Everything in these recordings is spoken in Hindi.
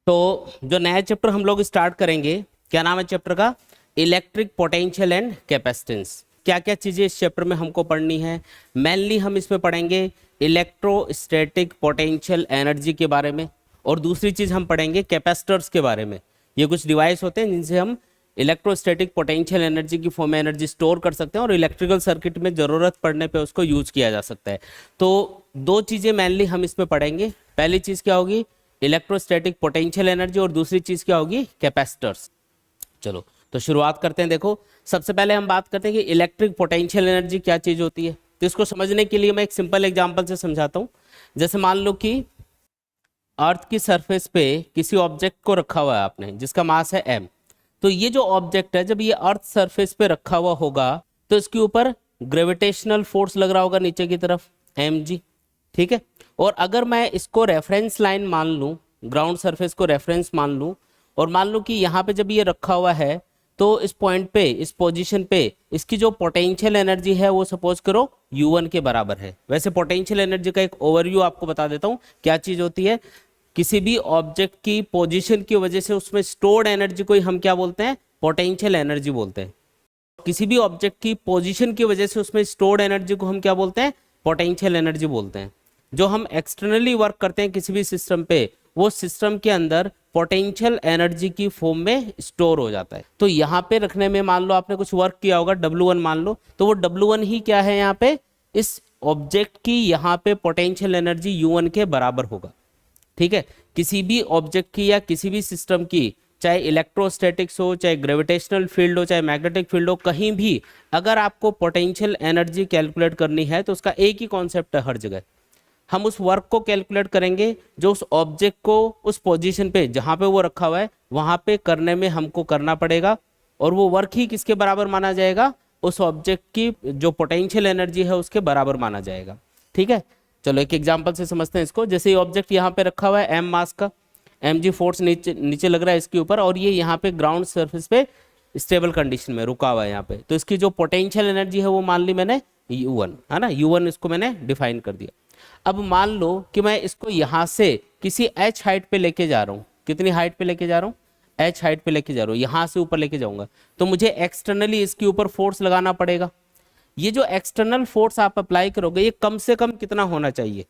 तो जो नया चैप्टर हम लोग स्टार्ट करेंगे, क्या नाम है चैप्टर का? Electric potential and capacitance. क्या क्या चीज़ें इस चैप्टर में हमको पढ़नी है? मेनली हम इसमें पढ़ेंगे इलेक्ट्रोस्टैटिक पोटेंशियल एनर्जी के बारे में, और दूसरी चीज़ हम पढ़ेंगे कैपेसिटर्स के बारे में। ये कुछ डिवाइस होते हैं जिनसे हम इलेक्ट्रोस्टैटिक पोटेंशियल एनर्जी की फॉर्म में एनर्जी स्टोर कर सकते हैं और इलेक्ट्रिकल सर्किट में ज़रूरत पड़ने पे उसको यूज किया जा सकता है। तो दो चीज़ें मेनली हम इसमें पढ़ेंगे। पहली चीज़ क्या होगी? इलेक्ट्रोस्टैटिक पोटेंशियल एनर्जी, और दूसरी चीज़ क्या होगी? कैपेसिटर्स। चलो तो शुरुआत करते हैं। देखो, सबसे पहले हम बात करते हैं कि इलेक्ट्रिक पोटेंशियल एनर्जी क्या चीज़ होती है। तो इसको समझने के लिए मैं एक सिंपल एग्जांपल से समझाता हूँ। जैसे मान लो कि अर्थ की सरफेस पे किसी ऑब्जेक्ट को रखा हुआ है आपने, जिसका मास है m। तो ये जो ऑब्जेक्ट है, जब ये अर्थ सरफेस पे रखा हुआ होगा तो इसके ऊपर ग्रेविटेशनल फोर्स लग रहा होगा नीचे की तरफ, mg। ठीक है। और अगर मैं इसको रेफरेंस लाइन मान लूँ, ग्राउंड सरफेस को रेफरेंस मान लूँ, और मान लूँ कि यहाँ पे जब ये रखा हुआ है तो इस पॉइंट पे, इस पोजीशन पे इसकी जो पोटेंशियल एनर्जी है वो सपोज करो u1 के बराबर है। वैसे पोटेंशियल एनर्जी का एक ओवरव्यू आपको बता देता हूँ क्या चीज़ होती है। किसी भी ऑब्जेक्ट की पोजीशन की वजह से उसमें स्टोर्ड एनर्जी को ही हम क्या बोलते हैं? पोटेंशियल एनर्जी बोलते हैं। किसी भी ऑब्जेक्ट की पोजीशन की वजह से उसमें स्टोर्ड एनर्जी को हम क्या बोलते हैं? पोटेंशियल एनर्जी बोलते हैं। जो हम एक्सटर्नली वर्क करते हैं किसी भी सिस्टम पे, वो सिस्टम के अंदर पोटेंशियल एनर्जी की फॉर्म में स्टोर हो जाता है। तो यहाँ पे रखने में मान लो आपने कुछ वर्क किया होगा W1 मान लो, तो वो W1 ही क्या है यहाँ पे? इस ऑब्जेक्ट की यहाँ पे पोटेंशियल एनर्जी U1 के बराबर होगा। ठीक है। किसी भी ऑब्जेक्ट की या किसी भी सिस्टम की, चाहे इलेक्ट्रोस्टैटिक्स हो, चाहे ग्रेविटेशनल फील्ड हो, चाहे मैग्नेटिक फील्ड हो, कहीं भी अगर आपको पोटेंशियल एनर्जी कैलकुलेट करनी है तो उसका एक ही कॉन्सेप्ट है हर जगह। हम उस वर्क को कैलकुलेट करेंगे जो उस ऑब्जेक्ट को उस पोजीशन पे जहाँ पे वो रखा हुआ है वहाँ पे करने में हमको करना पड़ेगा, और वो वर्क ही किसके बराबर माना जाएगा? उस ऑब्जेक्ट की जो पोटेंशियल एनर्जी है उसके बराबर माना जाएगा। ठीक है। चलो एक एग्जांपल से समझते हैं इसको। जैसे ये ऑब्जेक्ट यहाँ पे रखा हुआ है m मास का, mg फोर्स नीचे नीचे लग रहा है इसके ऊपर, और ये यहाँ पे ग्राउंड सरफेस पे स्टेबल कंडीशन में रुका हुआ है यहाँ पे। तो इसकी जो पोटेंशियल एनर्जी है वो मान ली मैंने u1, है ना, u1 इसको मैंने डिफाइन कर दिया। अब मान लो कि मैं इसको यहाँ से किसी h हाइट पे लेके जा रहा हूँ। कितनी हाइट पे लेके जा रहा हूँ? h हाइट पे लेके जा रहा हूँ, यहाँ से ऊपर लेके जाऊंगा, तो मुझे एक्सटर्नली इसके ऊपर फोर्स लगाना पड़ेगा। ये जो एक्सटर्नल फोर्स आप अप्लाई करोगे ये कम से कम कितना होना चाहिए?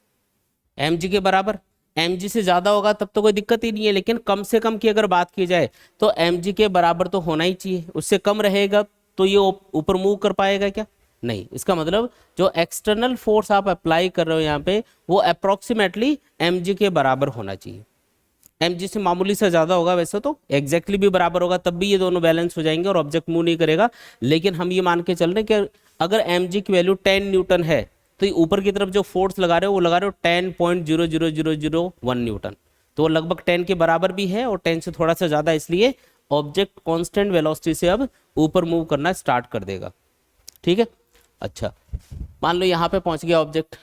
mg के बराबर। mg से ज़्यादा होगा तब तो कोई दिक्कत ही नहीं है, लेकिन कम से कम की अगर बात की जाए तो mg के बराबर तो होना ही चाहिए। उससे कम रहेगा तो ये ऊपर मूव कर पाएगा क्या? नहीं। इसका मतलब जो एक्सटर्नल फोर्स आप अप्लाई कर रहे हो यहाँ पे वो अप्रोक्सीमेटली mg के बराबर होना चाहिए। mg से मामूली से ज़्यादा होगा वैसे तो, एग्जैक्टली भी बराबर होगा तब भी ये दोनों बैलेंस हो जाएंगे और ऑब्जेक्ट मूव नहीं करेगा। लेकिन हम ये मान के चल रहे हैं कि अगर mg की वैल्यू 10 न्यूटन है तो ये ऊपर की तरफ जो फोर्स लगा रहे हो वो लगा रहे हो 10.00001 न्यूटन, तो वो लगभग 10 के बराबर भी है और 10 से थोड़ा सा ज़्यादा, इसलिए ऑब्जेक्ट कॉन्स्टेंट वेलोसिटी से अब ऊपर मूव करना स्टार्ट कर देगा। ठीक है। अच्छा, मान लो यहाँ पे पहुँच गया ऑब्जेक्ट,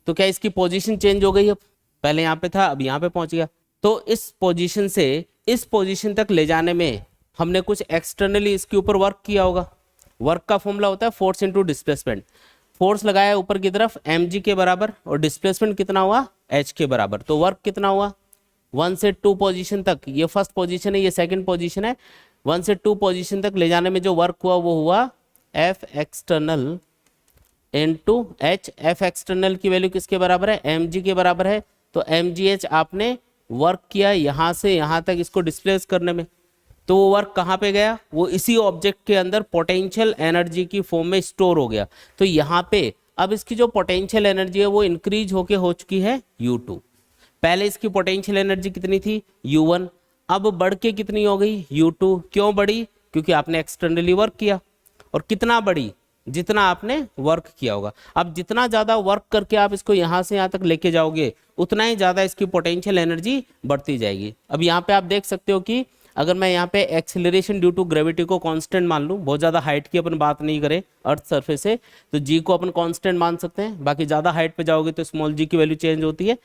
तो क्या इसकी पोजीशन चेंज हो गई? अब पहले यहाँ पे था, अब यहाँ पे पहुँच गया। तो इस पोजीशन से इस पोजीशन तक ले जाने में हमने कुछ एक्सटर्नली इसके ऊपर वर्क किया होगा। वर्क का फॉर्मूला होता है फोर्स इनटू डिस्प्लेसमेंट। फोर्स लगाया ऊपर की तरफ mg के बराबर, और डिस्प्लेसमेंट कितना हुआ? h के बराबर। तो वर्क कितना हुआ? 1 से 2 पोजीशन तक, ये फर्स्ट पोजीशन है, ये सेकंड पोजीशन है, 1 से 2 पोजीशन तक ले जाने में जो वर्क हुआ वो हुआ F external into h। F external की वैल्यू किसके बराबर है? mg के बराबर है। तो mgh आपने वर्क किया यहाँ से यहाँ तक इसको डिस्प्लेस करने में, तो वो वर्क कहाँ पे गया? वो इसी ऑब्जेक्ट के अंदर पोटेंशियल एनर्जी की फॉर्म में स्टोर हो गया। तो यहाँ पे अब इसकी जो पोटेंशियल एनर्जी है वो इंक्रीज होके हो चुकी है u2। पहले इसकी पोटेंशियल एनर्जी कितनी थी? u1। अब बढ़ के कितनी हो गई? u2। क्यों बढ़ी? क्योंकि आपने एक्सटर्नली वर्क किया। और कितना बढ़ी? जितना आपने वर्क किया होगा। अब जितना ज़्यादा वर्क करके आप इसको यहाँ से यहाँ तक लेके जाओगे उतना ही ज़्यादा इसकी पोटेंशियल एनर्जी बढ़ती जाएगी। अब यहाँ पे आप देख सकते हो कि अगर मैं यहाँ पे एक्सेलरेशन ड्यू टू ग्रेविटी को कांस्टेंट मान लूँ, बहुत ज़्यादा हाइट की अपन बात नहीं करें अर्थ सरफेस से, तो जी को अपन कांस्टेंट मान सकते हैं। बाकी ज़्यादा हाइट पे जाओगे तो स्मॉल जी की वैल्यू चेंज होती है।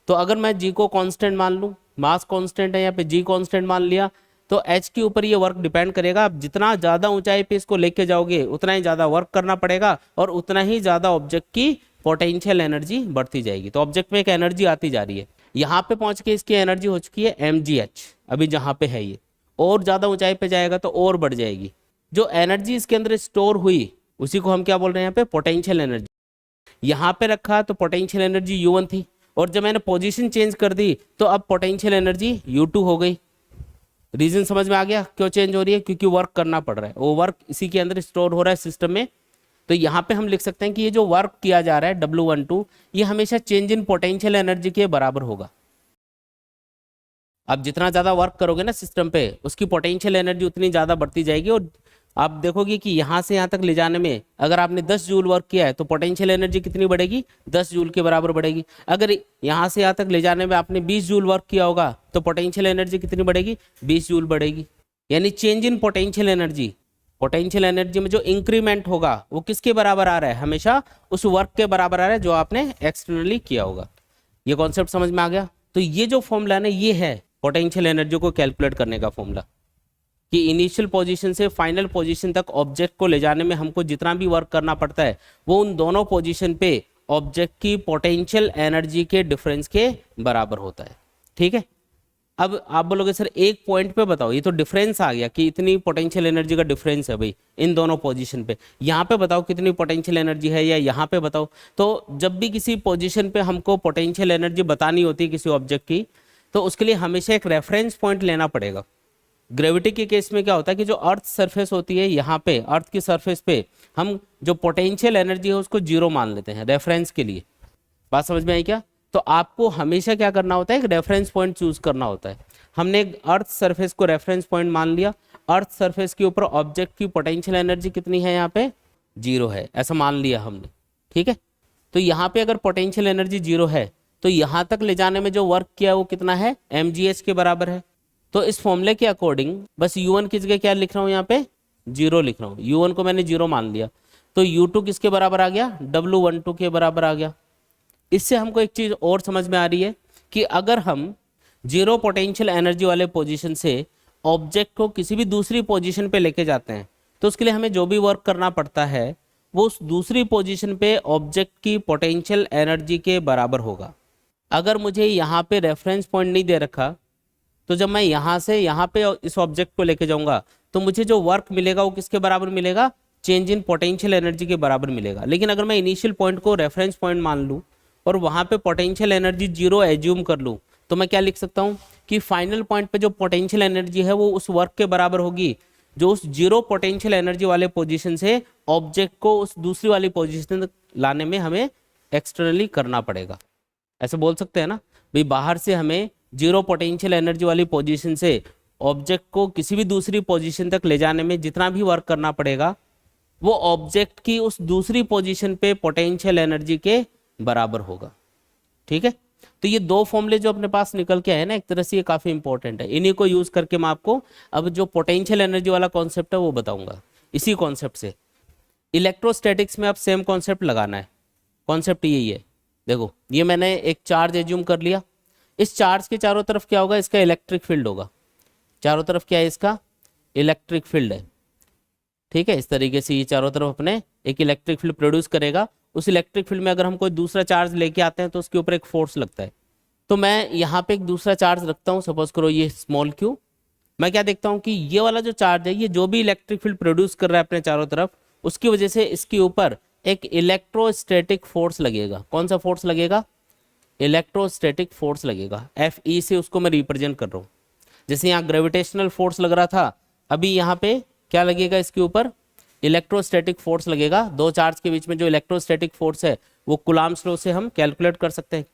तो अगर मैं जी को कांस्टेंट मान लूँ, मास कांस्टेंट है यहाँ पे, जी कांस्टेंट मान लिया, तो एच के ऊपर ये वर्क डिपेंड करेगा। आप जितना ज़्यादा ऊंचाई पे इसको लेके जाओगे उतना ही ज़्यादा वर्क करना पड़ेगा और उतना ही ज़्यादा ऑब्जेक्ट की पोटेंशियल एनर्जी बढ़ती जाएगी। तो ऑब्जेक्ट में एक एनर्जी आती जा रही है। यहाँ पे पहुंच के इसकी एनर्जी हो चुकी है mgh, अभी जहाँ पे है ये, और ज़्यादा ऊंचाई पे जाएगा तो और बढ़ जाएगी। जो एनर्जी इसके अंदर स्टोर हुई उसी को हम क्या बोल रहे हैं यहाँ पे, पोटेंशियल एनर्जी। यहाँ पे रखा तो पोटेंशियल एनर्जी U1 थी, और जब मैंने पोजीशन चेंज कर दी तो अब पोटेंशियल एनर्जी U2 हो गई। रीजन समझ में आ गया क्यों चेंज हो रही है? क्योंकि वर्क करना पड़ रहा है, वो वर्क इसी के अंदर स्टोर हो रहा है सिस्टम में। तो यहाँ पे हम लिख सकते हैं कि ये जो वर्क किया जा रहा है W12, ये हमेशा चेंज इन पोटेंशियल एनर्जी के बराबर होगा। आप जितना ज़्यादा वर्क करोगे ना सिस्टम पे, उसकी पोटेंशियल एनर्जी उतनी ज़्यादा बढ़ती जाएगी। और आप देखोगे कि यहाँ से यहाँ तक ले जाने में अगर आपने 10 जूल वर्क किया है तो पोटेंशियल एनर्जी कितनी बढ़ेगी? 10 जूल के बराबर बढ़ेगी। अगर यहाँ से यहाँ तक ले जाने में आपने 20 जूल वर्क किया होगा तो पोटेंशियल एनर्जी कितनी बढ़ेगी? 20 जूल बढ़ेगी। यानी change in potential energy, potential energy में जो इंक्रीमेंट होगा वो किसके बराबर आ रहा है? हमेशा उस वर्क के बराबर आ रहा है जो आपने एक्सटर्नली किया होगा। ये कॉन्सेप्ट समझ में आ गया? तो ये जो फॉर्मूला है ना, ये है पोटेंशियल एनर्जी को कैलकुलेट करने का फॉर्मूला, कि इनिशियल पोजीशन से फाइनल पोजीशन तक ऑब्जेक्ट को ले जाने में हमको जितना भी वर्क करना पड़ता है वो उन दोनों पोजीशन पे ऑब्जेक्ट की पोटेंशियल एनर्जी के डिफरेंस के बराबर होता है। ठीक है, अब आप बोलोगे सर एक पॉइंट पे बताओ, ये तो डिफरेंस आ गया कि इतनी पोटेंशियल एनर्जी का डिफरेंस है भाई इन दोनों पोजीशन पे, यहाँ पे बताओ कितनी पोटेंशियल एनर्जी है या यहाँ पे बताओ। तो जब भी किसी पोजीशन पे हमको पोटेंशियल एनर्जी बतानी होती है किसी ऑब्जेक्ट की, तो उसके लिए हमेशा एक रेफरेंस पॉइंट लेना पड़ेगा। ग्रेविटी के केस में क्या होता है कि जो अर्थ सरफेस होती है, यहाँ पे अर्थ की सरफेस पे हम जो पोटेंशियल एनर्जी है उसको जीरो मान लेते हैं रेफरेंस के लिए। बात समझ में आई क्या? तो आपको हमेशा क्या करना होता है, एक रेफरेंस पॉइंट चूज करना होता है। हमने अर्थ सरफेस को रेफरेंस पॉइंट मान लिया, अर्थ सरफेस के ऊपर ऑब्जेक्ट की पोटेंशियल एनर्जी कितनी है? यहाँ पे 0 है, ऐसा मान लिया हमने। ठीक है, तो यहाँ पे अगर पोटेंशियल एनर्जी 0 है तो यहाँ तक ले जाने में जो वर्क किया वो कितना है? mgh के बराबर है। तो इस फॉर्मूले के अकॉर्डिंग बस U1 की जगह क्या लिख रहा हूँ? यहाँ पे 0 लिख रहा हूँ। U1 को मैंने 0 मान लिया, तो U2 किसके बराबर आ गया? W12 के बराबर आ गया। इससे हमको एक चीज और समझ में आ रही है कि अगर हम 0 पोटेंशियल एनर्जी वाले पोजीशन से ऑब्जेक्ट को किसी भी दूसरी पोजीशन पे लेके जाते हैं तो उसके लिए हमें जो भी वर्क करना पड़ता है वो उस दूसरी पोजीशन पे ऑब्जेक्ट की पोटेंशियल एनर्जी के बराबर होगा। अगर मुझे यहाँ पे रेफरेंस पॉइंट नहीं दे रखा तो जब मैं यहाँ से यहाँ पे इस ऑब्जेक्ट को लेके जाऊंगा तो मुझे जो वर्क मिलेगा वो किसके बराबर मिलेगा? चेंज इन पोटेंशियल एनर्जी के बराबर मिलेगा। लेकिन अगर मैं इनिशियल पॉइंट को रेफरेंस पॉइंट मान लूँ और वहाँ पे पोटेंशियल एनर्जी 0 एज्यूम कर लूँ तो मैं क्या लिख सकता हूँ कि फाइनल पॉइंट पे जो पोटेंशियल एनर्जी है वो उस वर्क के बराबर होगी जो उस 0 पोटेंशियल एनर्जी वाले पोजीशन से ऑब्जेक्ट को उस दूसरी वाली पोजीशन तक लाने में हमें एक्सटर्नली करना पड़ेगा। ऐसे बोल सकते हैं ना भाई, बाहर से हमें 0 पोटेंशियल एनर्जी वाली पोजीशन से ऑब्जेक्ट को किसी भी दूसरी पोजीशन तक ले जाने में जितना भी वर्क करना पड़ेगा वो ऑब्जेक्ट की उस दूसरी पोजीशन पे पोटेंशियल एनर्जी के बराबर होगा। ठीक है, तो ये दो फॉर्मूले जो अपने पास निकल के आए ना, एक तरह से ये काफी इंपॉर्टेंट है। इन्हीं को यूज करके मैं आपको अब जो पोटेंशियल एनर्जी वाला कॉन्सेप्ट है वो बताऊंगा। इसी कॉन्सेप्ट से इलेक्ट्रोस्टैटिक्स में अब सेम कॉन्सेप्ट लगाना है। कॉन्सेप्ट यही है, देखो ये मैंने एक चार्ज एज्यूम कर लिया, इस चार्ज के चारों तरफ क्या होगा? इसका इलेक्ट्रिक फील्ड होगा। चारों तरफ क्या है? इसका इलेक्ट्रिक फील्ड है। ठीक है, इस तरीके से ये चारों तरफ अपने एक इलेक्ट्रिक फील्ड प्रोड्यूस करेगा। उस इलेक्ट्रिक फील्ड में अगर हम कोई दूसरा चार्ज लेके आते हैं तो उसके ऊपर एक फोर्स लगता है। तो मैं यहाँ पे एक दूसरा चार्ज रखता हूँ, सपोज करो ये स्मॉल q। मैं क्या देखता हूँ कि ये वाला जो चार्ज है ये जो भी इलेक्ट्रिक फील्ड प्रोड्यूस कर रहा है अपने चारों तरफ, उसकी वजह से इसके ऊपर एक इलेक्ट्रोस्टैटिक फोर्स लगेगा। कौन सा फोर्स लगेगा? इलेक्ट्रोस्टैटिक फोर्स लगेगा। Fe से उसको मैं रिप्रेजेंट कर रहा हूँ। जैसे यहाँ ग्रेविटेशनल फोर्स लग रहा था, अभी यहाँ पे क्या लगेगा? इसके ऊपर इलेक्ट्रोस्टैटिक फोर्स लगेगा। दो चार्ज के बीच में जो इलेक्ट्रोस्टैटिक फोर्स है वो कूलम्ब्स लॉ से हम कैलकुलेट कर सकते हैं।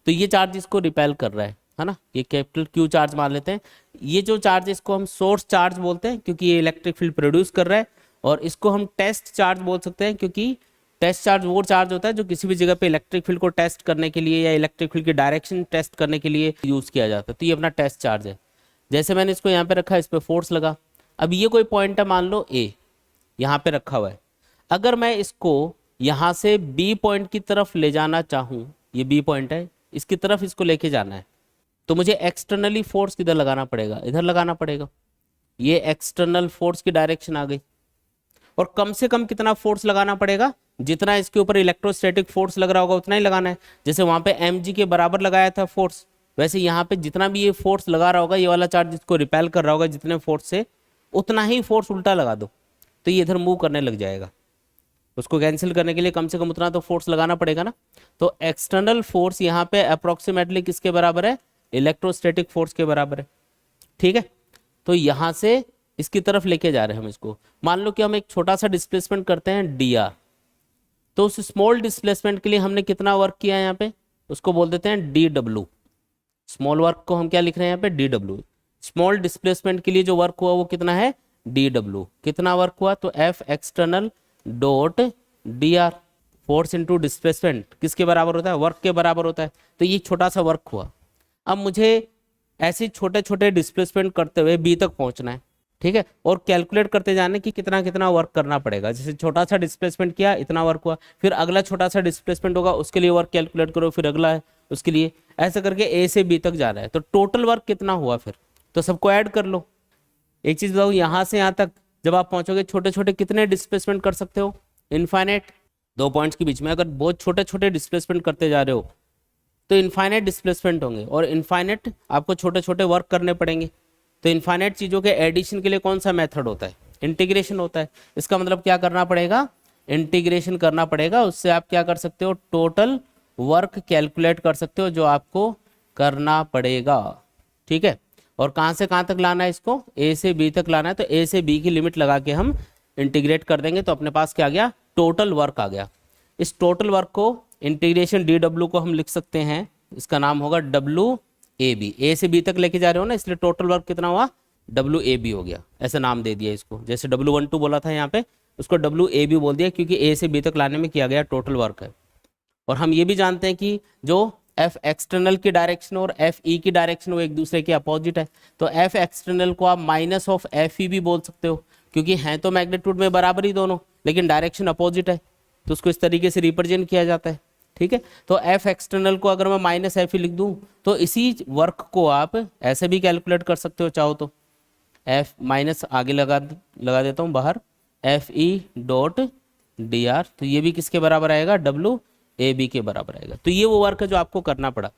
तो ये चार्ज इसको रिपेल कर रहा है ना, ये कैपिटल Q चार्ज मान लेते हैं। ये जो चार्ज इसको हम सोर्स चार्ज बोलते हैं क्योंकि ये इलेक्ट्रिक फील्ड प्रोड्यूस कर रहा है, और इसको हम टेस्ट चार्ज बोल सकते हैं क्योंकि टेस्ट चार्ज वो चार्ज होता है जो किसी भी जगह पे इलेक्ट्रिक फील्ड को टेस्ट करने के लिए या इलेक्ट्रिक फील्ड की डायरेक्शन टेस्ट करने के लिए यूज किया जाता है। तो ये अपना टेस्ट चार्ज है। जैसे मैंने इसको यहाँ पे रखा, इस पर फोर्स लगा। अब ये कोई पॉइंट है, मान लो A यहाँ पे रखा हुआ है। अगर मैं इसको यहाँ से B पॉइंट की तरफ ले जाना चाहूँ, ये B पॉइंट है, इसकी तरफ इसको लेके जाना है, तो मुझे एक्सटर्नली फोर्स किधर लगाना पड़ेगा? इधर लगाना पड़ेगा। ये एक्सटर्नल फोर्स की डायरेक्शन आ गई। और कम से कम कितना फोर्स लगाना पड़ेगा? जितना इसके ऊपर इलेक्ट्रोस्टैटिक फोर्स लग रहा होगा उतना ही लगाना है। जैसे वहां पे mg के बराबर लगाया था फोर्स, वैसे यहाँ पे जितना भी ये फोर्स लगा रहा होगा, ये वाला चार्ज जिसको रिपेल कर रहा होगा जितने फोर्स से, उतना ही फोर्स उल्टा लगा दो तो ये इधर मूव करने लग जाएगा। उसको कैंसिल करने के लिए कम से कम उतना तो फोर्स लगाना पड़ेगा ना। तो एक्सटर्नल फोर्स यहाँ पे अप्रोक्सीमेटली किसके बराबर है? इलेक्ट्रोस्टैटिक फोर्स के बराबर है। ठीक है, तो यहाँ से इसकी तरफ लेके जा रहे हैं हम इसको। मान लो कि हम एक छोटा सा डिस्प्लेसमेंट करते हैं dr, तो उस स्मॉल डिस्प्लेसमेंट के लिए हमने कितना वर्क किया है यहाँ पे, उसको बोल देते हैं dw। स्मॉल वर्क को हम क्या लिख रहे हैं यहाँ पे? dw। स्मॉल डिस्प्लेसमेंट के लिए जो वर्क हुआ वो कितना है? dw। कितना वर्क हुआ? तो F external dot dr, force into displacement किसके बराबर होता है? वर्क के बराबर होता है। तो ये छोटा सा वर्क हुआ। अब मुझे ऐसे छोटे छोटे डिस्प्लेसमेंट करते हुए बी तक पहुंचना है। ठीक है, और कैलकुलेट करते जाने कि कितना कितना वर्क करना पड़ेगा। जैसे छोटा सा डिस्प्लेसमेंट किया, इतना वर्क हुआ, फिर अगला छोटा सा डिस्प्लेसमेंट होगा, उसके लिए वर्क कैलकुलेट करो, फिर अगला है उसके लिए, ऐसे करके ए से बी तक जा रहा है। तो टोटल वर्क कितना हुआ फिर? तो सबको ऐड कर लो। एक चीज बताओ, यहाँ से यहाँ तक जब आप पहुंचोगे छोटे छोटे कितने डिस्प्लेसमेंट कर सकते हो? इनफाइनाइट। दो पॉइंट्स के बीच में अगर बहुत छोटे छोटे डिस्प्लेसमेंट करते जा रहे हो तो इनफाइनाइट डिस्प्लेसमेंट होंगे, और इनफाइनाइट आपको छोटे छोटे वर्क करने पड़ेंगे। तो इनफाइनाइट चीज़ों के एडिशन के लिए कौन सा मेथड होता है? इंटीग्रेशन होता है। इसका मतलब क्या करना पड़ेगा? इंटीग्रेशन करना पड़ेगा। उससे आप क्या कर सकते हो? टोटल वर्क कैलकुलेट कर सकते हो, जो आपको करना पड़ेगा। ठीक है, और कहाँ से कहाँ तक लाना है इसको? ए से बी तक लाना है। तो ए से बी की लिमिट लगा के हम इंटीग्रेट कर देंगे, तो अपने पास क्या आ गया? टोटल वर्क आ गया। इस टोटल वर्क को इंटीग्रेशन dw को हम लिख सकते हैं, इसका नाम होगा WAB। ए से बी तक लेके जा रहे हो ना, इसलिए टोटल वर्क कितना हुआ? WAB हो गया। ऐसा नाम दे दिया इसको। जैसे W12 बोला था यहाँ पे, उसको WAB बोल दिया, क्योंकि ए से बी तक लाने में किया गया टोटल वर्क है। और हम ये भी जानते हैं कि जो F एक्सटर्नल की डायरेक्शन और FE की डायरेक्शन वो एक दूसरे के अपोजिट है। तो F एक्सटर्नल को आप माइनस ऑफ FE भी बोल सकते हो, क्योंकि हैं तो मैग्नीट्यूड में बराबर ही दोनों, लेकिन डायरेक्शन अपोजिट है, तो उसको इस तरीके से रिप्रेजेंट किया जाता है। ठीक है, तो F एक्सटर्नल को अगर मैं माइनस FE लिख दूं तो इसी वर्क को आप ऐसे भी कैलकुलेट कर सकते हो चाहो तो। F माइनस आगे लगा देता हूँ बाहर, FE डॉट dr, तो ये भी किसके बराबर आएगा? WAB के बराबर आएगा। तो ये वो वर्क है जो आपको करना पड़ा।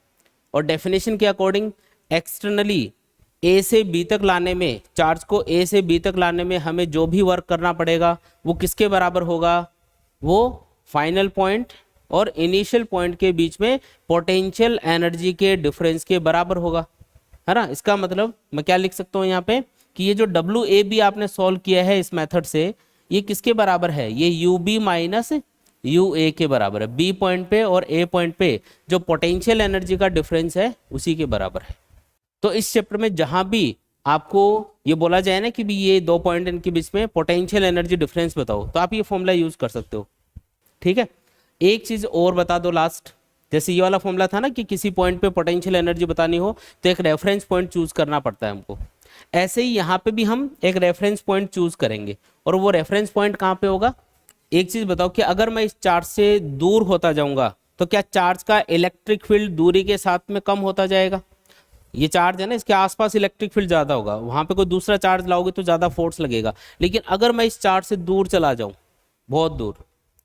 और डेफिनेशन के अकॉर्डिंग एक्सटर्नली ए से बी तक लाने में, चार्ज को ए से बी तक लाने में हमें जो भी वर्क करना पड़ेगा वो किसके बराबर होगा? वो फाइनल पॉइंट और इनिशियल पॉइंट के बीच में पोटेंशियल एनर्जी के डिफरेंस के बराबर होगा, है ना। इसका मतलब मैं क्या लिख सकता हूँ यहाँ पे कि ये जो WAB आपने सॉल्व किया है इस मेथड से, ये किसके बराबर है? ये UB माइनस UA के बराबर है। बी पॉइंट पे और ए पॉइंट पे जो पोटेंशियल एनर्जी का डिफरेंस है उसी के बराबर है। तो इस चैप्टर में जहां भी आपको ये बोला जाए ना कि भी ये दो पॉइंट इनके बीच में पोटेंशियल एनर्जी डिफरेंस बताओ, तो आप ये फॉर्मूला यूज कर सकते हो। ठीक है, एक चीज और बता दो लास्ट, जैसे ये वाला फॉर्मूला था ना कि किसी पॉइंट पे पोटेंशियल एनर्जी बतानी हो तो एक रेफरेंस पॉइंट चूज करना पड़ता है हमको। ऐसे ही यहाँ पे भी हम एक रेफरेंस पॉइंट चूज करेंगे, और वो रेफरेंस पॉइंट कहाँ पे होगा? एक चीज बताओ कि अगर मैं इस चार्ज से दूर होता जाऊंगा तो क्या चार्ज का इलेक्ट्रिक फील्ड दूरी के साथ में कम होता जाएगा? ये चार्ज है ना, इसके आसपास इलेक्ट्रिक फील्ड ज्यादा होगा, वहां पे कोई दूसरा चार्ज लाओगे तो ज्यादा फोर्स लगेगा। लेकिन अगर मैं इस चार्ज से दूर चला जाऊं, बहुत दूर,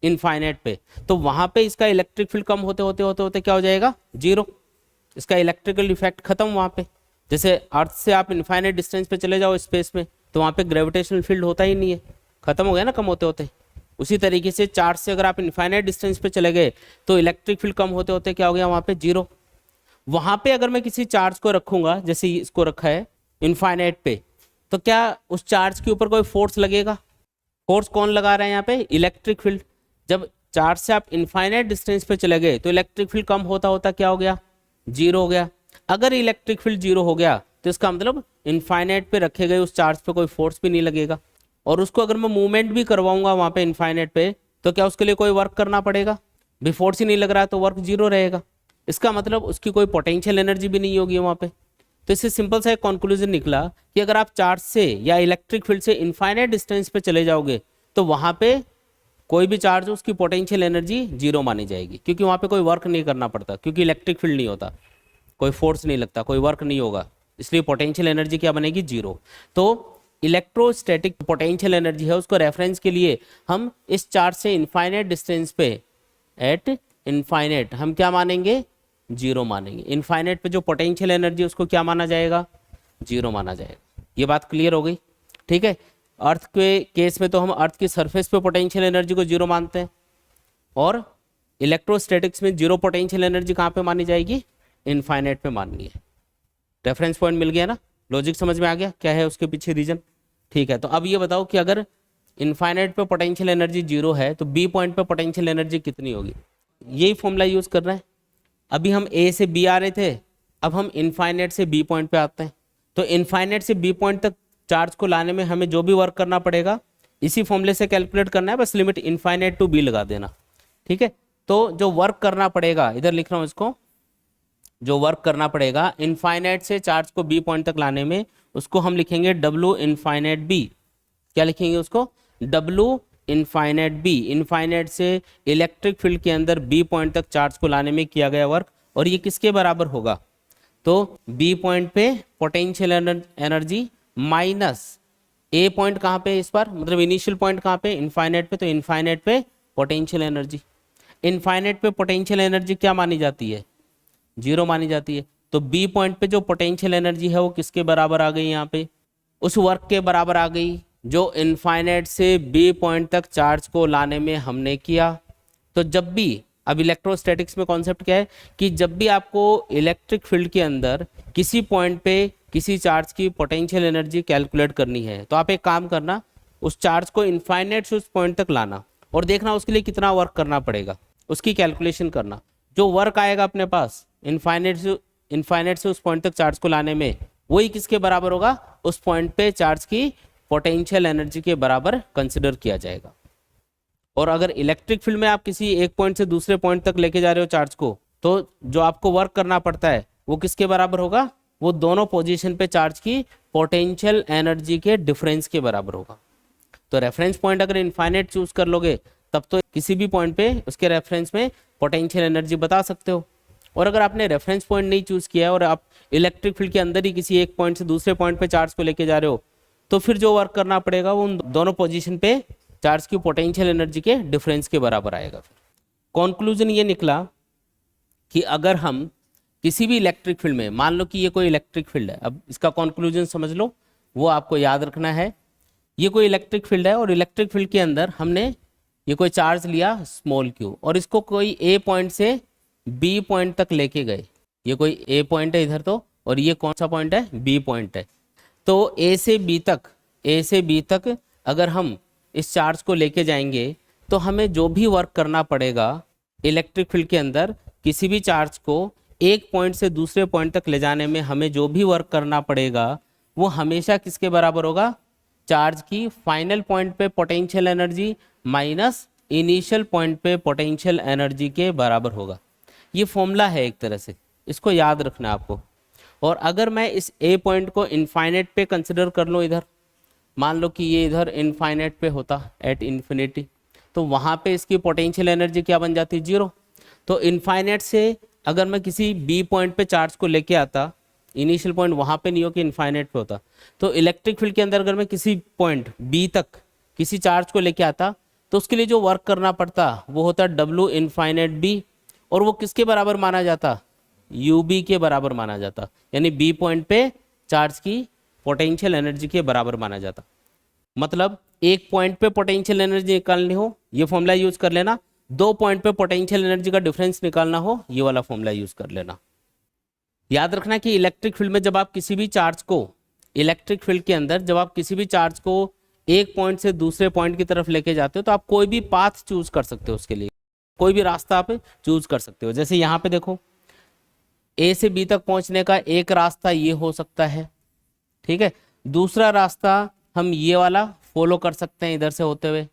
इनफाइनाइट पे, तो वहां पे इसका इलेक्ट्रिक फील्ड कम होते होते होते होते क्या हो जाएगा? जीरो। इसका इलेक्ट्रिकल इफेक्ट खत्म वहां पे। जैसे अर्थ से आप इनफाइनाइट डिस्टेंस पे चले जाओ स्पेस में, तो वहां पे ग्रेविटेशनल फील्ड होता ही नहीं है, खत्म हो गया ना कम होते होते। उसी तरीके से चार्ज से अगर आप इनफाइनाइट डिस्टेंस पे चले गए तो इलेक्ट्रिक फील्ड कम होते होते क्या हो गया? वहां पे जीरो। वहां पे अगर मैं किसी चार्ज को रखूंगा, जैसे इसको रखा है इनफाइनाइट पे, तो क्या उस चार्ज के ऊपर कोई फोर्स लगेगा? फोर्स कौन लगा रहा है यहाँ पे? Electric field. जब चार्ज से आप इनफाइनाइट डिस्टेंस पे चले गए तो इलेक्ट्रिक फील्ड कम होता होता क्या हो गया? जीरो हो गया। अगर इलेक्ट्रिक फील्ड जीरो हो गया तो इसका मतलब इनफाइनाइट पे रखे गए उस चार्ज पे कोई फोर्स भी नहीं लगेगा, और उसको अगर मैं मूवमेंट भी करवाऊंगा वहां पे इनफाइनाइट पे, तो क्या उसके लिए कोई वर्क करना पड़ेगा? भी फोर्स ही नहीं लग रहा तो वर्क जीरो रहेगा। इसका मतलब उसकी कोई पोटेंशियल एनर्जी भी नहीं होगी वहां पे। तो इससे सिंपल सा एक कंक्लूजन निकला कि अगर आप चार्ज से या इलेक्ट्रिक फील्ड से इनफाइनाइट डिस्टेंस पे चले जाओगे तो वहां पे कोई भी चार्ज हो उसकी पोटेंशियल एनर्जी जीरो मानी जाएगी, क्योंकि वहां पे कोई वर्क नहीं करना पड़ता, क्योंकि इलेक्ट्रिक फील्ड नहीं होता, कोई फोर्स नहीं लगता, कोई वर्क नहीं होगा, इसलिए पोटेंशियल एनर्जी क्या बनेगी? जीरो। तो इलेक्ट्रोस्टैटिक पोटेंशियल एनर्जी है, उसको रेफरेंस के लिए हम इस चार्ज से इनफाइनाइट डिस्टेंस पे एट इनफाइनाइट हम क्या मानेंगे? जीरो मानेंगे। इनफाइनाइट पे जो पोटेंशियल एनर्जी उसको क्या माना जाएगा, जीरो माना जाएगा। ये बात क्लियर हो गई, ठीक है। अर्थ के केस में तो हम अर्थ की सरफेस पे पोटेंशियल एनर्जी को जीरो मानते हैं, और इलेक्ट्रोस्टैटिक्स में जीरो पोटेंशियल एनर्जी कहाँ पे मानी जाएगी, इनफाइनाइट पे माननी है। रेफरेंस पॉइंट मिल गया ना, लॉजिक समझ में आ गया क्या है उसके पीछे रीजन, ठीक है। तो अब ये बताओ कि अगर इनफाइनाइट पे पोटेंशियल एनर्जी जीरो है तो बी पॉइंट पे पोटेंशियल एनर्जी कितनी होगी, यही फॉर्मूला यूज कर रहे हैं। अभी हम ए से बी आ रहे थे, अब हम इनफाइनाइट से बी पॉइंट पे आते हैं। तो इनफाइनाइट से बी पॉइंट तक चार्ज को लाने में हमें जो भी वर्क करना पड़ेगा इसी फॉर्मूले से कैलकुलेट करना है, बस लिमिट इनफाइनाइट टू बी लगा देना, ठीक है। तो जो वर्क करना पड़ेगा, इधर लिख रहा हूं इसको, जो वर्क करना पड़ेगा इनफाइनाइट से चार्ज को बी पॉइंट तक लाने में, उसको हम लिखेंगे डब्ल्यू इनफाइनाइट बी। क्या लिखेंगे उसको, डब्ल्यू इनफाइनाइट बी। इनफाइनाइट से इलेक्ट्रिक फील्ड के अंदर बी पॉइंट तक चार्ज को लाने में किया गया वर्क, और ये किसके बराबर होगा, तो बी पॉइंट पे पोटेंशियल एनर्जी माइनस ए पॉइंट कहाँ पे, इस बार मतलब इनिशियल पॉइंट कहाँ पे, इनफाइनाइट पे, तो इनफाइनाइट पे पोटेंशियल एनर्जी। इनफाइनाइट पे पोटेंशियल एनर्जी क्या मानी जाती है, जीरो मानी जाती है। तो बी पॉइंट पे जो पोटेंशियल एनर्जी है वो किसके बराबर आ गई, यहाँ पे उस वर्क के बराबर आ गई जो इनफाइनाइट से बी पॉइंट तक चार्ज को लाने में हमने किया। तो जब भी, अब इलेक्ट्रोस्टैटिक्स में कॉन्सेप्ट क्या है कि जब भी आपको इलेक्ट्रिक फील्ड के अंदर किसी पॉइंट पे किसी चार्ज की पोटेंशियल एनर्जी कैलकुलेट करनी है, तो आप एक काम करना, उस चार्ज को इनफाइनाइट से उस पॉइंट तक लाना और देखना उसके लिए कितना वर्क करना पड़ेगा, उसकी कैलकुलेशन करना। जो वर्क आएगा अपने पास इनफाइनाइट से उस पॉइंट तक चार्ज को लाने में, वही किसके बराबर होगा, उस पॉइंट पे चार्ज की पोटेंशियल एनर्जी के बराबर कंसिडर किया जाएगा। और अगर इलेक्ट्रिक फील्ड में आप किसी एक पॉइंट से दूसरे पॉइंट तक लेके जा रहे हो चार्ज को, तो जो आपको वर्क करना पड़ता है वो किसके बराबर होगा, वो दोनों पोजीशन पे चार्ज की पोटेंशियल एनर्जी के डिफरेंस के बराबर होगा। तो रेफरेंस पॉइंट अगर इनफाइनाइट चूज कर लोगे तब तो किसी भी पॉइंट पे उसके रेफरेंस में पोटेंशियल एनर्जी बता सकते हो। और अगर आपने रेफरेंस पॉइंट नहीं चूज किया है और आप इलेक्ट्रिक फील्ड के अंदर ही किसी एक पॉइंट से दूसरे पॉइंट पे चार्ज को लेके जा रहे हो, तो फिर जो वर्क करना पड़ेगा वो उन दोनों पोजीशन पे चार्ज की पोटेंशियल एनर्जी के डिफरेंस के बराबर आएगा। फिर कंक्लूजन ये निकला कि अगर हम किसी भी इलेक्ट्रिक फील्ड में, मान लो कि ये कोई इलेक्ट्रिक फील्ड है, अब इसका कंक्लूजन समझ लो, वो आपको याद रखना है। ये कोई इलेक्ट्रिक फील्ड है और इलेक्ट्रिक फील्ड के अंदर हमने ये कोई चार्ज लिया स्मॉल क्यू और इसको कोई ए पॉइंट से बी पॉइंट तक लेके गए। ये कोई ए पॉइंट है इधर तो, और ये कौन सा पॉइंट है, बी पॉइंट है। तो ए से बी तक अगर हम इस चार्ज को लेके जाएंगे तो हमें जो भी वर्क करना पड़ेगा इलेक्ट्रिक फील्ड के अंदर किसी भी चार्ज को एक पॉइंट से दूसरे पॉइंट तक ले जाने में हमें जो भी वर्क करना पड़ेगा वो हमेशा किसके बराबर होगा, चार्ज की फाइनल पॉइंट पे potential energy minus initial point पे पोटेंशियल एनर्जी के बराबर होगा। ये फॉर्मूला है एक तरह से, इसको याद रखना है आपको। और अगर मैं इस ए पॉइंट को इनफाइनाइट पे कंसिडर कर लूँ, इधर मान लो कि ये इधर इनफाइनाइट पे होता एट इन्फिनिटी, तो वहाँ पे इसकी पोटेंशियल एनर्जी क्या बन जाती, जीरो। तो इनफाइनाइट से अगर मैं किसी बी पॉइंट पे चार्ज को लेके आता, इनिशियल पॉइंट वहाँ पे नहीं हो कि इनफाइनाइट पे होता, तो इलेक्ट्रिक फील्ड के अंदर अगर मैं किसी पॉइंट बी तक किसी चार्ज को लेके आता तो उसके लिए जो वर्क करना पड़ता वो होता डब्ल्यू इनफाइनाइट बी, और वो किसके बराबर माना जाता, यू बी के बराबर माना जाता, यानी बी पॉइंट पे चार्ज की पोटेंशियल एनर्जी के बराबर माना जाता। मतलब एक पॉइंट पे पोटेंशियल एनर्जी निकालनी हो ये फॉर्मूला यूज कर लेना, दो पॉइंट पे पोटेंशियल एनर्जी का डिफरेंस निकालना हो ये वाला फॉर्मूला यूज कर लेना। याद रखना कि इलेक्ट्रिक फील्ड में जब आप किसी भी चार्ज को, इलेक्ट्रिक फील्ड के अंदर जब आप किसी भी चार्ज को एक पॉइंट से दूसरे पॉइंट की तरफ लेके जाते हो तो आप कोई भी पाथ चूज कर सकते हो, उसके लिए कोई भी रास्ता आप चूज कर सकते हो। जैसे यहाँ पे देखो, ए से बी तक पहुंचने का एक रास्ता ये हो सकता है, ठीक है। दूसरा रास्ता हम ये वाला फॉलो कर सकते हैं इधर से होते हुए,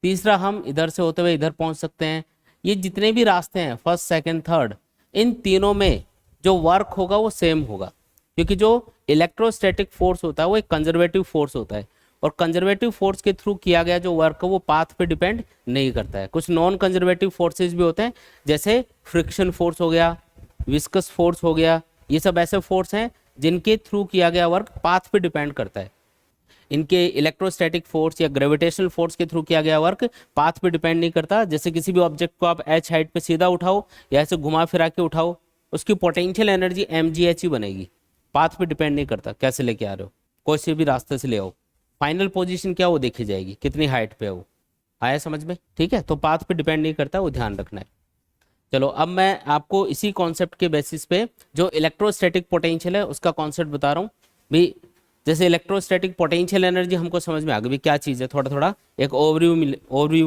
तीसरा हम इधर से होते हुए इधर पहुंच सकते हैं। ये जितने भी रास्ते हैं फर्स्ट सेकंड थर्ड, इन तीनों में जो वर्क होगा वो सेम होगा, क्योंकि जो इलेक्ट्रोस्टैटिक फोर्स होता है वो एक कंजर्वेटिव फोर्स होता है, और कंजर्वेटिव फोर्स के थ्रू किया गया जो वर्क है वो पाथ पे डिपेंड नहीं करता है। कुछ नॉन कंजर्वेटिव फोर्सेस भी होते हैं, जैसे फ्रिक्शन फोर्स हो गया, विस्कस फोर्स हो गया, ये सब ऐसे फोर्स हैं जिनके थ्रू किया गया वर्क पाथ पे डिपेंड करता है। इनके इलेक्ट्रोस्टैटिक फोर्स या ग्रेविटेशनल फोर्स के थ्रू किया गया वर्क पाथ पे डिपेंड नहीं करता। जैसे किसी भी ऑब्जेक्ट को आप एच हाइट पे सीधा उठाओ या ऐसे घुमा फिरा के उठाओ, उसकी पोटेंशियल एनर्जी mgh ही बनेगी। पाथ पे डिपेंड नहीं करता कैसे लेके आ रहे हो, कोई से भी रास्ते से ले आओ, फाइनल पोजीशन क्या वो देखी जाएगी, कितनी हाइट पे है वो। आया समझ में? ठीक है, तो पाथ पे डिपेंड नहीं करता, वो ध्यान रखना है। चलो अब मैं आपको इसी कॉन्सेप्ट के बेसिस पे जो इलेक्ट्रोस्टैटिक पोटेंशियल है उसका कॉन्सेप्ट बता रहा हूँ भी। जैसे इलेक्ट्रोस्टैटिक पोटेंशियल एनर्जी हमको समझ में आ गई भी क्या चीज़ है, थोड़ा थोड़ा एक ओवरव्यू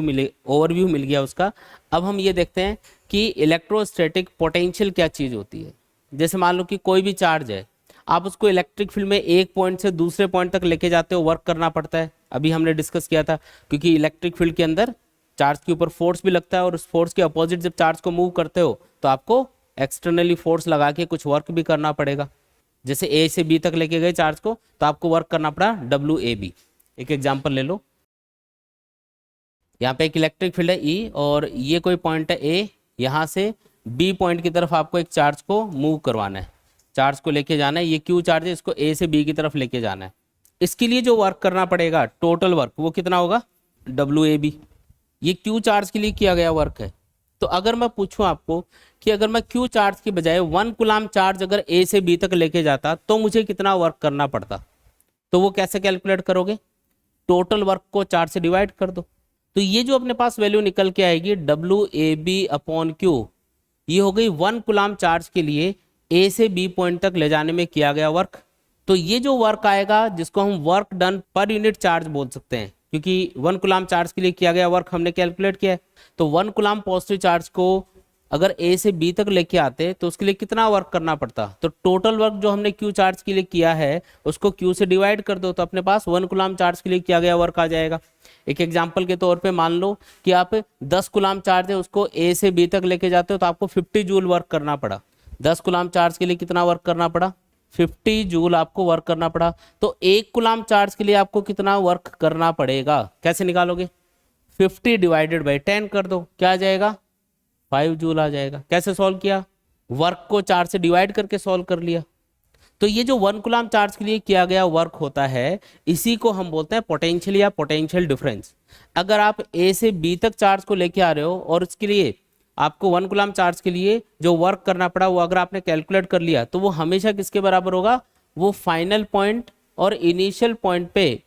मिल गया उसका। अब हम ये देखते हैं कि इलेक्ट्रोस्टैटिक पोटेंशियल क्या चीज़ होती है। जैसे मान लो कि कोई भी चार्ज है, आप उसको इलेक्ट्रिक फील्ड में एक पॉइंट से दूसरे पॉइंट तक लेके जाते हो, वर्क करना पड़ता है। अभी हमने डिस्कस किया था, क्योंकि इलेक्ट्रिक फील्ड के अंदर चार्ज के ऊपर फोर्स भी लगता है, और उस फोर्स के अपोजिट जब चार्ज को मूव करते हो तो आपको एक्सटर्नली फोर्स लगा के कुछ वर्क भी करना पड़ेगा। जैसे ए से बी तक लेके गए चार्ज को, तो आपको वर्क करना पड़ा WAB। एक एग्जांपल ले लो, यहाँ पे एक इलेक्ट्रिक फील्ड है E, और ये कोई पॉइंट है A, यहाँ से B पॉइंट की तरफ आपको एक चार्ज को मूव करवाना है, चार्ज को लेके जाना है। ये Q चार्ज है, इसको A से B की तरफ लेके जाना है। इसके लिए जो वर्क करना पड़ेगा, टोटल वर्क, वो कितना होगा? WAB। ये Q चार्ज के लिए किया गया वर्क है। तो अगर मैं पूछूं आपको कि अगर मैं Q चार्ज के बजाय 1 कूलम चार्ज अगर A से B तक लेके जाता तो मुझे कितना वर्क करना पड़ता, तो वो कैसे कैलकुलेट करोगे? टोटल वर्क को 4 से डिवाइड कर दो, तो ये जो अपने पास वैल्यू निकल के आएगी WAB/Q, ये हो गई 1 कूलम चार्ज के लिए A से B पॉइंट तक ले जाने में किया गया वर्क। तो ये जो वर्क आएगा, जिसको हम work done per unit charge बोल सकते हैं, क्योंकि 1 कूलम चार्ज के लिए किया गया वर्क हमने कैलकुलेट किया है। तो 1 कूलम पॉजिटिव चार्ज को अगर A से B तक लेके आते तो उसके लिए कितना वर्क करना पड़ता? तो टोटल वर्क जो हमने Q चार्ज के लिए किया है उसको Q से डिवाइड कर दो, तो अपने पास 1 कूलम चार्ज के लिए किया गया वर्क आ जाएगा। एक एग्जांपल के तौर पे मान लो कि आप 10 कूलम चार्ज है, उसको A से B तक लेके जाते हो तो आपको 50 जूल वर्क करना पड़ा। 10 कूलम चार्ज के लिए कितना वर्क करना पड़ा? 50 जूल आपको वर्क करना पड़ा। तो 1 कूलम चार्ज के लिए आपको कितना वर्क करना पड़ेगा? कैसे निकालोगे? 50 डिवाइडेड बाई 10 कर दो, क्या आ जाएगा? 5 जूल आ जाएगा। कैसे सॉल्व किया? वर्क को 4 से डिवाइड करके सॉल्व कर लिया। तो ये जो 1 कूलम चार्ज के लिए किया गया वर्क होता है, इसी को हम बोलते हैं पोटेंशियल या पोटेंशियल डिफरेंस। अगर आप A से B तक चार्ज को लेके आ रहे हो और इसके लिए आपको 1 कूलम चार्ज के लिए जो वर्क करना पड़ा वो अगर आपने कैलकुलेट कर लिया, तो वो हमेशा किसके बराबर होगा? वो फाइनल पॉइंट और इनिशियल पॉइंट पे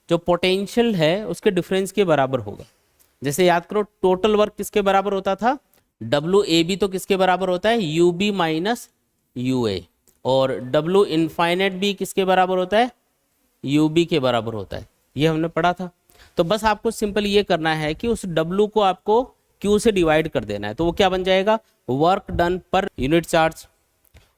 जो पोटेंशियल है उसके डिफरेंस के बराबर होगा। जैसे याद करो, टोटल वर्क किसके बराबर होता था? WAB तो किसके बराबर होता है? UB minus UA। और W इनफाइनाइट भी किसके बराबर होता है? UB के बराबर होता है। ये हमने पढ़ा था। तो बस आपको सिंपल ये करना है कि उस W को आपको Q से डिवाइड कर देना है, तो वो क्या बन जाएगा? Work done per unit charge.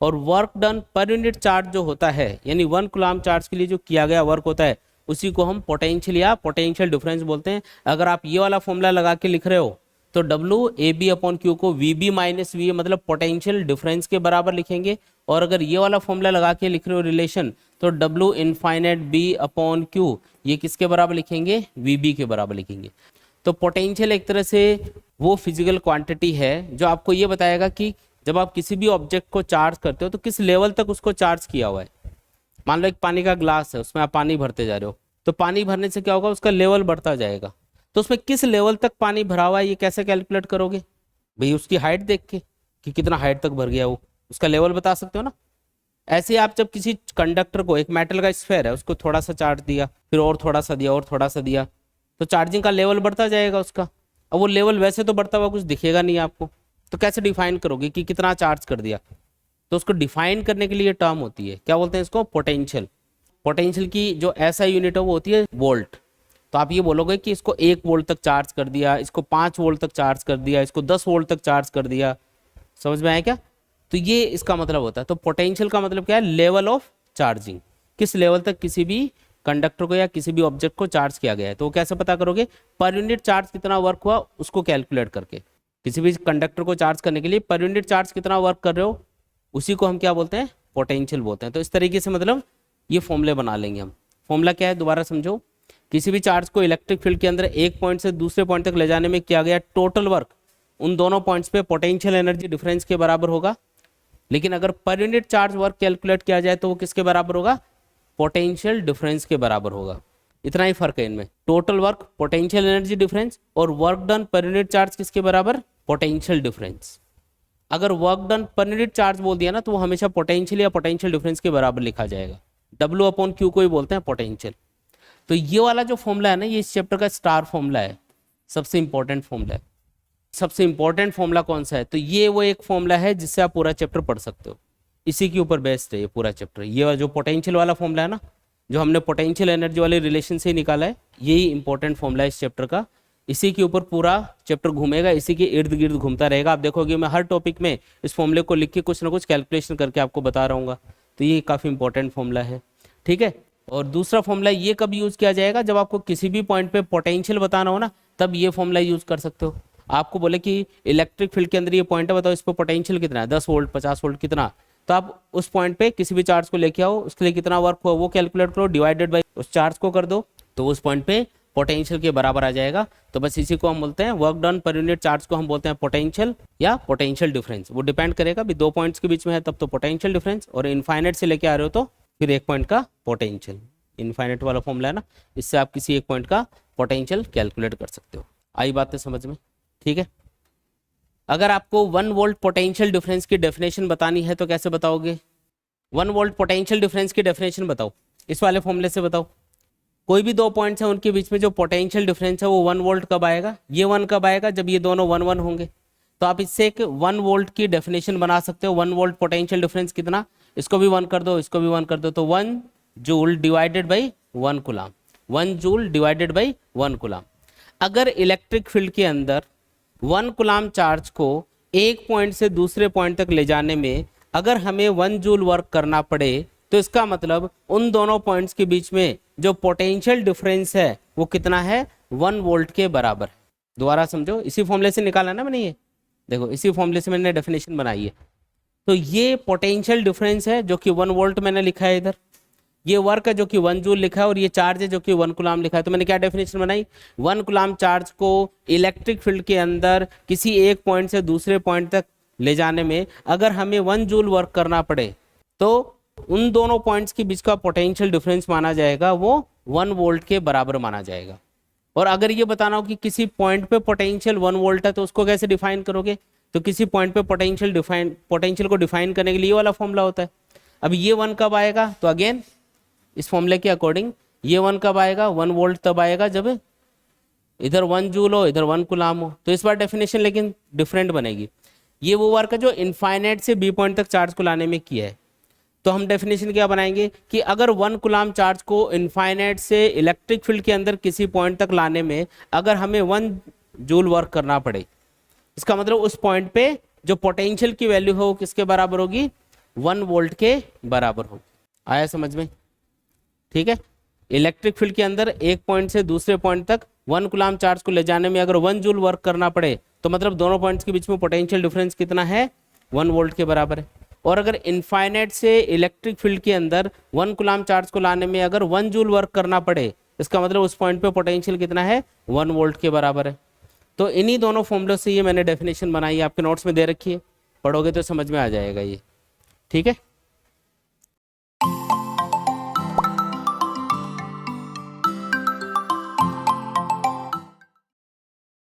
और work done per unit charge जो होता है, यानी 1 कूलम चार्ज के लिए जो किया गया वर्क होता है, उसी को हम पोटेंशियल या पोटेंशियल डिफरेंस बोलते हैं। अगर आप ये वाला फॉर्मूला लगा के लिख रहे हो तो WAB/Q को VB माइनस VA मतलब पोटेंशियल डिफरेंस के बराबर लिखेंगे। और अगर ये वाला फॉर्मूला लगा के लिख रहे हो रिलेशन, तो W इनफाइनाइट B/Q ये किसके बराबर लिखेंगे? VB के बराबर लिखेंगे। तो पोटेंशियल एक तरह से वो फिजिकल क्वांटिटी है जो आपको ये बताएगा कि जब आप किसी भी ऑब्जेक्ट को चार्ज करते हो तो किस लेवल तक उसको चार्ज किया हुआ है। मान लो एक पानी का ग्लास है, उसमें आप पानी भरते जा रहे हो, तो पानी भरने से क्या होगा? उसका लेवल बढ़ता जाएगा। तो उसमें किस लेवल तक पानी भरा हुआ है ये कैसे कैलकुलेट करोगे? भाई उसकी हाइट देख के कि कितना हाइट तक भर गया, वो उसका लेवल बता सकते हो ना। ऐसे आप जब किसी कंडक्टर को, एक मेटल का स्फेयर है, उसको थोड़ा सा चार्ज दिया, फिर और थोड़ा सा दिया, और थोड़ा सा दिया, तो चार्जिंग का लेवल बढ़ता जाएगा उसका। अब वो लेवल वैसे तो बढ़ता हुआ कुछ दिखेगा नहीं आपको, तो कैसे डिफाइन करोगे कि कितना चार्ज कर दिया? तो उसको डिफाइन करने के लिए टर्म होती है, क्या बोलते हैं इसको? पोटेंशियल। पोटेंशियल की जो ऐसा यूनिट है वो होती है वोल्ट। तो आप ये बोलोगे कि इसको 1 वोल्ट तक चार्ज कर दिया, इसको 5 वोल्ट तक चार्ज कर दिया, इसको 10 वोल्ट तक चार्ज कर दिया। समझ में आया क्या? तो ये इसका मतलब होता है। तो पोटेंशियल का मतलब क्या है? लेवल ऑफ चार्जिंग, किस लेवल तक किसी भी कंडक्टर को या किसी भी ऑब्जेक्ट को चार्ज किया गया है। तो वो कैसे पता करोगे? पर यूनिट चार्ज कितना वर्क हुआ उसको कैलकुलेट करके। किसी भी कंडक्टर को चार्ज करने के लिए पर यूनिट चार्ज कितना वर्क कर रहे हो, उसी को हम क्या बोलते हैं? पोटेंशियल बोलते हैं। तो इस तरीके से मतलब ये फॉर्मूले बना लेंगे हम। फॉर्मूला क्या है दोबारा समझो। किसी भी चार्ज को इलेक्ट्रिक फील्ड के अंदर एक पॉइंट से दूसरे पॉइंट तक ले जाने में किया गया टोटल वर्क उन दोनों पॉइंट्स पे पोटेंशियल एनर्जी डिफरेंस के बराबर होगा। लेकिन अगर पर यूनिट चार्ज वर्क कैलकुलेट किया जाए तो वो किसके बराबर होगा? पोटेंशियल डिफरेंस के बराबर होगा। इतना ही फर्क है इनमें। Total work potential energy difference और work done per unit charge किसके बराबर? Potential difference. अगर work done per unit charge बोल दिया ना तो वो हमेशा पोटेंशियल या पोटेंशियल डिफरेंस के बराबर लिखा जाएगा। W/Q को ही बोलते हैं पोटेंशियल। तो ये वाला जो फॉर्मूला है ना, ये इस चैप्टर का स्टार फॉर्मूला है, सबसे इंपॉर्टेंट फॉर्मूला है। सबसे इंपॉर्टेंट फॉर्मूला कौन सा है? तो ये वो एक फॉर्मूला है जिससे आप पूरा चैप्टर पढ़ सकते हो, इसी के ऊपर बेस्ड है ये पूरा चैप्टर। ये वाला जो पोटेंशियल वाला फॉर्मूला है ना, जो हमने पोटेंशियल एनर्जी वाले रिलेशन से ही निकाला है, यही इंपॉर्टेंट फॉर्मूला है इस चैप्टर का। इसी के ऊपर पूरा चैप्टर घूमेगा, इसी के इर्द गिर्द घूमता रहेगा। आप देखोगे मैं हर टॉपिक में इस फॉर्मूले को लिख के कुछ ना कुछ कैलकुलेशन करके आपको बता रहा हूँ। तो ये काफ़ी इंपॉर्टेंट फॉर्मूला है, ठीक है। और दूसरा फॉर्मूला ये कब यूज़ किया जाएगा? जब आपको किसी भी पॉइंट पे पोटेंशियल बताना हो ना, तब ये फॉर्मूला यूज़ कर सकते हो। आपको बोले कि इलेक्ट्रिक फील्ड के अंदर ये पॉइंट है, बताओ इस पर पोटेंशियल कितना है, 10 वोल्ट 50 वोल्ट कितना, तो आप उस पॉइंट पे किसी भी चार्ज को लेके आओ, उसके लिए कितना वर्क हुआ वो कैलकुलेट करो, डिवाइडेड बाई उस चार्ज को कर दो, तो उस पॉइंट पे पोटेंशियल के बराबर आ जाएगा। तो बस इसी को हम बोलते हैं work done per unit charge को हम बोलते हैं पोटेंशियल या पोटेंशियल डिफरेंस। वो डिपेंड करेगा भी दो पॉइंट्स के बीच में है तब तो पोटेंशियल डिफरेंस, और इनफाइनाइट से लेके आ रहे हो तो फिर एक पॉइंट का पोटेंशियल। इनफाइनाइट वाला फॉर्मूला है ना, इससे आप किसी एक पॉइंट का पोटेंशियल कैलकुलेट कर सकते हो। आई बातें समझ में? ठीक है। अगर आपको 1 वोल्ट पोटेंशियल डिफरेंस की डेफिनेशन बतानी है तो कैसे बताओगे? 1 वोल्ट पोटेंशियल डिफरेंस की डेफिनेशन बताओ, इस वाले फॉर्मूले से बताओ। कोई भी दो पॉइंट्स हैं उनके बीच में जो पोटेंशियल डिफरेंस है वो 1 वोल्ट कब आएगा? ये 1 कब आएगा? जब ये दोनों 1 1 होंगे। तो आप इससे एक 1 वोल्ट की डेफिनेशन बना सकते हो। 1 वोल्ट पोटेंशियल डिफरेंस कितना? इसको भी 1 कर दो, इसको भी 1 कर दो, तो 1 joule divided by 1 coulomb. 1 joule divided by 1 coulomb. अगर इलेक्ट्रिक फील्ड के अंदर 1 कूलम चार्ज को एक पॉइंट से दूसरे पॉइंट तक ले जाने में अगर हमें 1 जूल वर्क करना पड़े, तो इसका मतलब उन दोनों पॉइंट्स के बीच में जो पोटेंशियल डिफरेंस है वो कितना है? 1 वोल्ट के बराबर। दोबारा समझो, इसी फॉर्मूले से निकाला ना मैंने, ये देखो इसी फॉर्मूले से मैंने डेफिनेशन बनाई है। तो ये पोटेंशियल डिफरेंस है जो कि 1 वोल्ट मैंने लिखा है इधर, ये वर्क है जो कि 1 जूल लिखा है, और ये चार्ज है जो कि 1 कूलम लिखा है। तो मैंने क्या डेफिनेशन बनाई? 1 कूलम चार्ज को इलेक्ट्रिक फील्ड के अंदर किसी एक पॉइंट से दूसरे पॉइंट तक ले जाने में अगर हमें 1 जूल वर्क करना पड़े, तो उन दोनों पॉइंट्स के बीच का पोटेंशियल डिफरेंस माना जाएगा वो 1 वोल्ट के बराबर माना जाएगा। और अगर ये बताना हो कि किसी पॉइंट पे पोटेंशियल 1 वोल्ट है, तो उसको कैसे डिफाइन करोगे? तो किसी पॉइंट पे पोटेंशियल को डिफाइन करने के लिए ये वाला फॉर्मूला होता है। अब ये 1 कब आएगा? तो अगेन इस फॉर्मूले के अकॉर्डिंग ये 1 कब आएगा? 1 वोल्ट तब आएगा जब इधर 1 जूल हो, इधर 1 कूलम हो। तो इस बार डेफिनेशन लेकिन डिफरेंट बनेगी। ये वो वर्क है जो इनफाइनाइट से बी पॉइंट तक चार्ज को लाने में किया है। तो हम डेफिनेशन क्या बनाएंगे कि अगर 1 कूलम चार्ज को इनफाइनाइट से इलेक्ट्रिक फील्ड के अंदर किसी पॉइंट तक लाने में अगर हमें 1 जूल वर्क करना पड़े, इसका मतलब उस पॉइंट पे जो पोटेंशियल की वैल्यू हो किसके बराबर होगी? 1 वोल्ट के बराबर होगी। आया समझ में? ठीक है। इलेक्ट्रिक फील्ड के अंदर एक पॉइंट से दूसरे पॉइंट तक 1 कूलम चार्ज को ले जाने में अगर 1 जूल वर्क करना पड़े, तो मतलब दोनों पॉइंट्स के बीच में पोटेंशियल डिफरेंस कितना है? 1 वोल्ट के बराबर है। और अगर इनफाइनाइट से इलेक्ट्रिक फील्ड के अंदर 1 कूलम चार्ज को लाने में अगर 1 जूल वर्क करना पड़े, इसका मतलब उस पॉइंट पे पोटेंशियल कितना है? 1 वोल्ट के बराबर है। तो इन्हीं दोनों फॉर्मूलों से ये मैंने डेफिनेशन बनाई है, आपके नोट्स में दे रखी है, पढ़ोगे तो समझ में आ जाएगा ये। ठीक है।